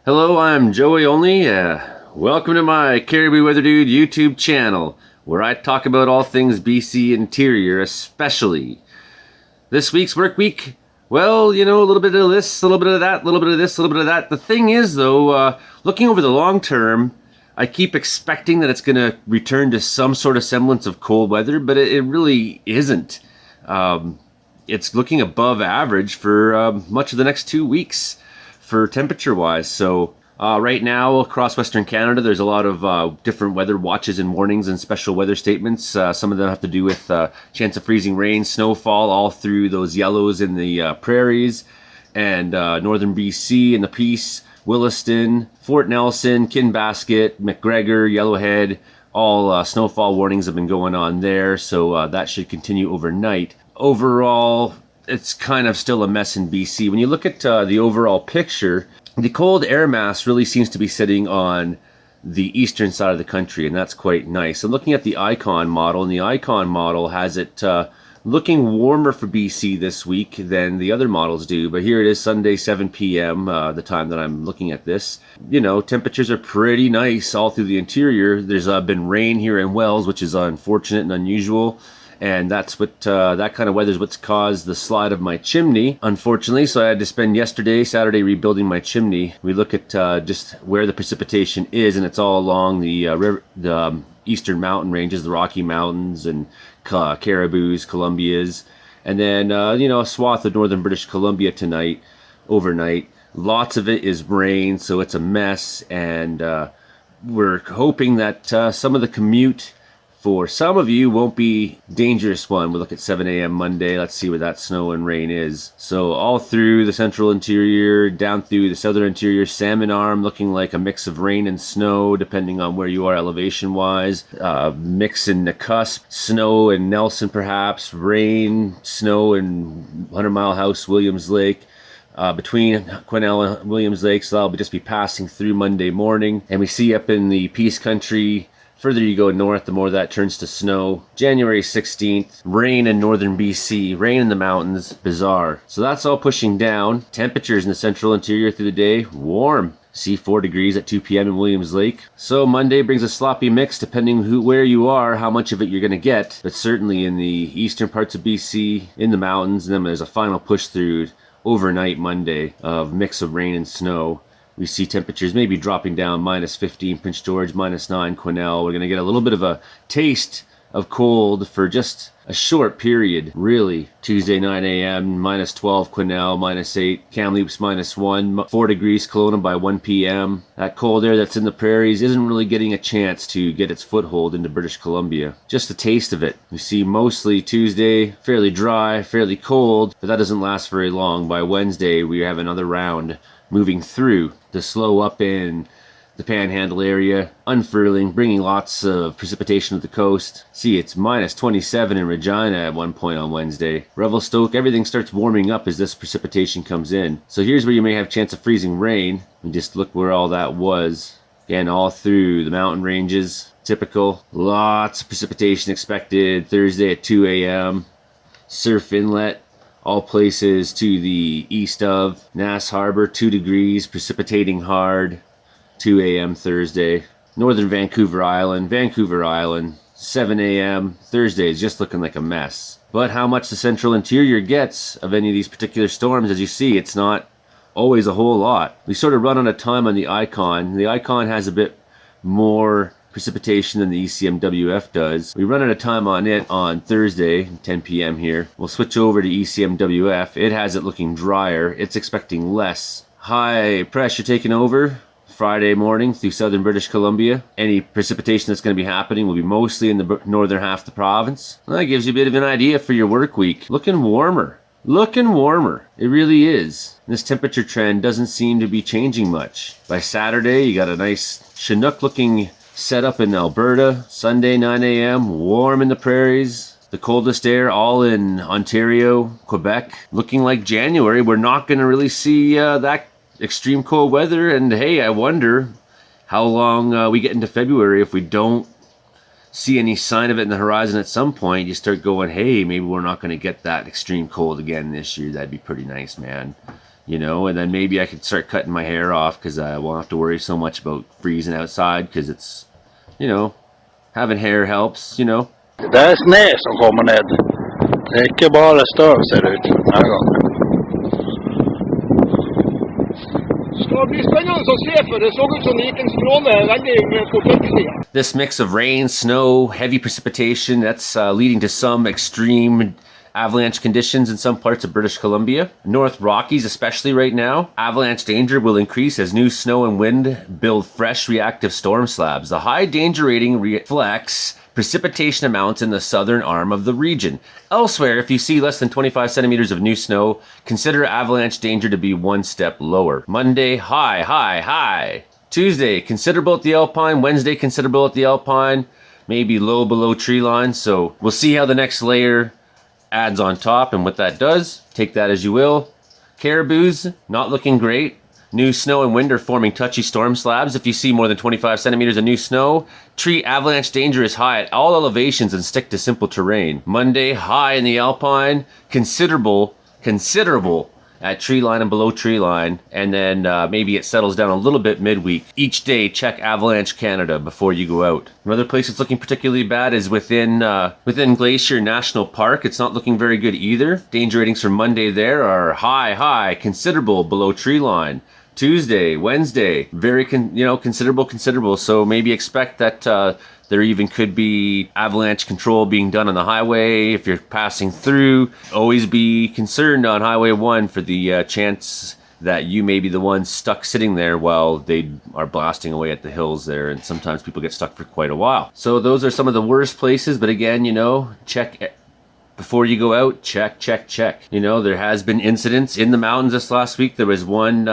Hello, I'm Joey Only. Welcome to my Caribou Weather Dude YouTube channel, where I talk about all things BC interior, especially. This week's work week, well, a little bit of this, a little bit of that, a little bit of this, a little bit of that. The thing is, though, looking over the long term, I keep expecting that it's going to return to some sort of semblance of cold weather, but it really isn't. It's looking above average for much of the next 2 weeks for temperature wise. So right now across Western Canada, there's a lot of different weather watches and warnings and special weather statements. Some of them have to do with chance of freezing rain, snowfall, all through those yellows in the prairies, and northern BC and the Peace, Williston, Fort Nelson, Kinbasket, McGregor, Yellowhead. All snowfall warnings have been going on there, so that should continue overnight. Overall, it's kind of still a mess in BC. When you look at the overall picture, the cold air mass really seems to be sitting on the eastern side of the country, and that's quite nice. I'm looking at the Icon model, and the Icon model has it looking warmer for BC this week than the other models do. But here it is, Sunday, 7 p.m., the time that I'm looking at this. Temperatures are pretty nice all through the interior. There's been rain here in Wells, which is unfortunate and unusual. And that's what that kind of weather is what's caused the slide of my chimney, unfortunately. So I had to spend Saturday, rebuilding my chimney. We look at just where the precipitation is, and it's all along the eastern mountain ranges, the Rocky Mountains and Caribous, Columbias, and then a swath of northern British Columbia tonight, overnight. Lots of it is rain, so it's a mess, and we're hoping that some of the commute for some of you won't be dangerous one. We'll look at 7 a.m. Monday. Let's see where that snow and rain is. So all through the central interior, down through the southern interior, Salmon Arm looking like a mix of rain and snow, depending on where you are elevation-wise. Mix in the cusp, snow in Nelson perhaps, rain, snow in 100 Mile House, Williams Lake. Between Quesnel and Williams Lake, so that'll just be passing through Monday morning. And we see up in the Peace Country, further you go north, the more that turns to snow. January 16th, rain in northern BC, rain in the mountains, bizarre. So that's all pushing down. Temperatures in the central interior through the day, warm. See 4 degrees at 2 p.m. in Williams Lake. So Monday brings a sloppy mix depending where you are, how much of it you're going to get. But certainly in the eastern parts of BC, in the mountains, and then there's a final push through overnight Monday of mix of rain and snow. We see temperatures maybe dropping down, -15 Prince George, -9 Quesnel. We're going to get a little bit of a taste of cold for just a short period, really. Tuesday, 9 a.m., -12 Quesnel, -8 Kamloops, -1, 4 degrees Kelowna by 1 p.m. That cold air that's in the prairies isn't really getting a chance to get its foothold into British Columbia. Just a taste of it. We see mostly Tuesday, fairly dry, fairly cold, but that doesn't last very long. By Wednesday, we have another round moving through to slow up in the Panhandle area, unfurling, bringing lots of precipitation to the coast. See, it's -27 in Regina at one point on Wednesday. Revelstoke, everything starts warming up as this precipitation comes in. So here's where you may have chance of freezing rain. And just look where all that was. Again, all through the mountain ranges, typical. Lots of precipitation expected Thursday at 2 a.m. Surf Inlet, all places to the east of Nass Harbor, 2 degrees, precipitating hard, 2 a.m. Thursday. Northern Vancouver Island, 7 a.m. Thursday is just looking like a mess. But how much the central interior gets of any of these particular storms, as you see, it's not always a whole lot. We sort of run on a time on the Icon. The Icon has a bit more precipitation than the ECMWF does. We run out of time on it on Thursday, 10 p.m. here. We'll switch over to ECMWF. It has it looking drier. It's expecting less. High pressure taking over Friday morning through southern British Columbia. Any precipitation that's going to be happening will be mostly in the northern half of the province. Well, that gives you a bit of an idea for your work week. Looking warmer. It really is. This temperature trend doesn't seem to be changing much. By Saturday, you got a nice Chinook looking set up in Alberta. Sunday, 9 a.m., warm in the prairies. The coldest air all in Ontario, Quebec. Looking like January. We're not going to really see that extreme cold weather. And hey, I wonder how long we get into February if we don't see any sign of it in the horizon at some point. You start going, hey, maybe we're not going to get that extreme cold again this year. That'd be pretty nice, man. you know, and then maybe I could start cutting my hair off because I won't have to worry so much about freezing outside because it's, you know, having hair helps, you know. Det är snö som kommer ned. Det är inte bara støv ser det ut den här gången. Det blir spennende å se, for det så ut som det gikk en stråle veldig på tørkesida. This mix of rain, snow, heavy precipitation, that's leading to some extreme avalanche conditions in some parts of British Columbia. North Rockies, especially right now, avalanche danger will increase as new snow and wind build fresh reactive storm slabs. The high danger rating reflects precipitation amounts in the southern arm of the region. Elsewhere, if you see less than 25 centimeters of new snow, consider avalanche danger to be one step lower. Monday, high. Tuesday, considerable at the Alpine. Wednesday, considerable at the Alpine. Maybe low below tree line. So we'll see how the next layer adds on top and what that does. Take that as you will. Caribous, not looking great. New snow and wind are forming touchy storm slabs. If you see more than 25 centimeters of new snow, treat avalanche danger as high at all elevations and stick to simple terrain. Monday, high in the Alpine, considerable at tree line and below tree line, and then maybe it settles down a little bit midweek. Each day, check Avalanche Canada before you go out. Another place that's looking particularly bad is within Glacier National Park. It's not looking very good either. Danger ratings for Monday there are high, considerable below tree line. Tuesday, Wednesday, very considerable. So maybe expect that there even could be avalanche control being done on the highway if you're passing through. Always be concerned on Highway 1 for the chance that you may be the one stuck sitting there while they are blasting away at the hills there, and sometimes people get stuck for quite a while. So those are some of the worst places, but again, you know, check before you go out, check. You know, there has been incidents in the mountains this last week. There was one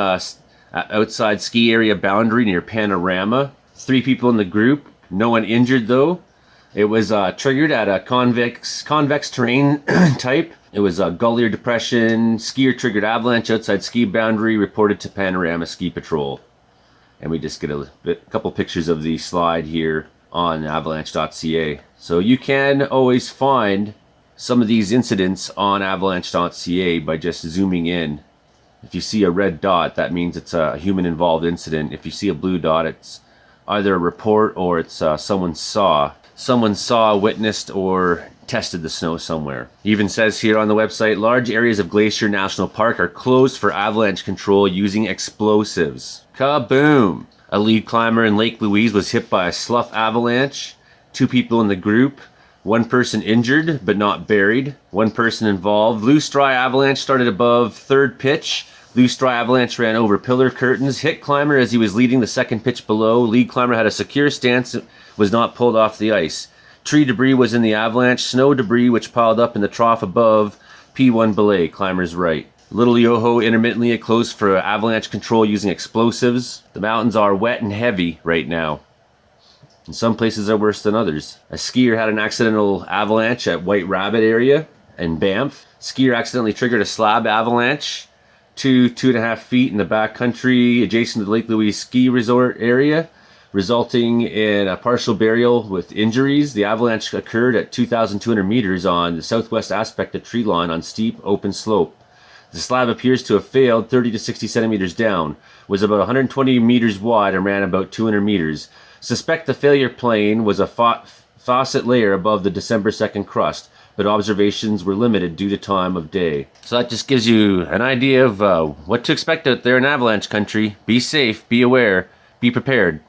outside ski area boundary near Panorama. 3 people in the group. No one injured though. It was triggered at a convex terrain type. It was a gully or depression. Skier triggered avalanche outside ski boundary reported to Panorama Ski Patrol. And we just get a couple pictures of the slide here on avalanche.ca. So you can always find some of these incidents on avalanche.ca by just zooming in. If you see a red dot, that means it's a human involved incident. If you see a blue dot, it's either a report or it's someone saw, witnessed, or tested the snow somewhere. It even says here on the website, large areas of Glacier National Park are closed for avalanche control using explosives. Kaboom! A lead climber in Lake Louise was hit by a slough avalanche. 2 people in the group. 1 person injured, but not buried. 1 person involved. Loose dry avalanche started above 3rd pitch. Loose dry avalanche ran over pillar curtains, hit climber as he was leading the 2nd pitch below. Lead climber had a secure stance, was not pulled off the ice. Tree debris was in the avalanche. Snow debris which piled up in the trough above. P1 belay, climber's right. Little Yoho intermittently closed for avalanche control using explosives. The mountains are wet and heavy right now. And some places are worse than others. A skier had an accidental avalanche at White Rabbit area in Banff. Skier accidentally triggered a slab avalanche 2.5 feet in the backcountry adjacent to the Lake Louise ski resort area, resulting in a partial burial with injuries. The avalanche occurred at 2,200 meters on the southwest aspect of tree line on steep open slope. The slab appears to have failed 30 to 60 centimeters down, was about 120 meters wide and ran about 200 meters. Suspect the failure plane was a faucet layer above the December 2nd crust, but observations were limited due to time of day. So that just gives you an idea of what to expect out there in avalanche country. Be safe, be aware, be prepared.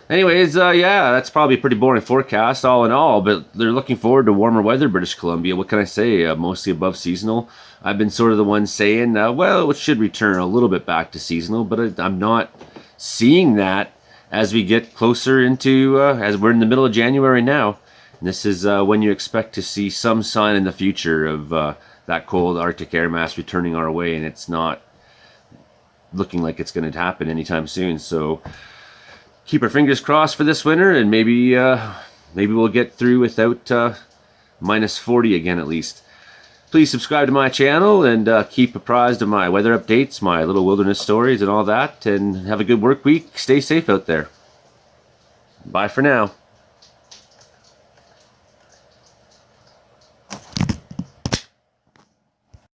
Anyways, yeah, that's probably a pretty boring forecast all in all, but they're looking forward to warmer weather, British Columbia. What can I say? Mostly above seasonal. I've been sort of the one saying, well, it should return a little bit back to seasonal, but I'm not seeing that as we get closer into, as we're in the middle of January now. And this is when you expect to see some sign in the future of that cold Arctic air mass returning our way, and it's not looking like it's going to happen anytime soon. So keep our fingers crossed for this winter, and maybe we'll get through without minus 40 again at least. Please subscribe to my channel and keep apprised of my weather updates, my little wilderness stories and all that, and have a good work week. Stay safe out there. Bye for now.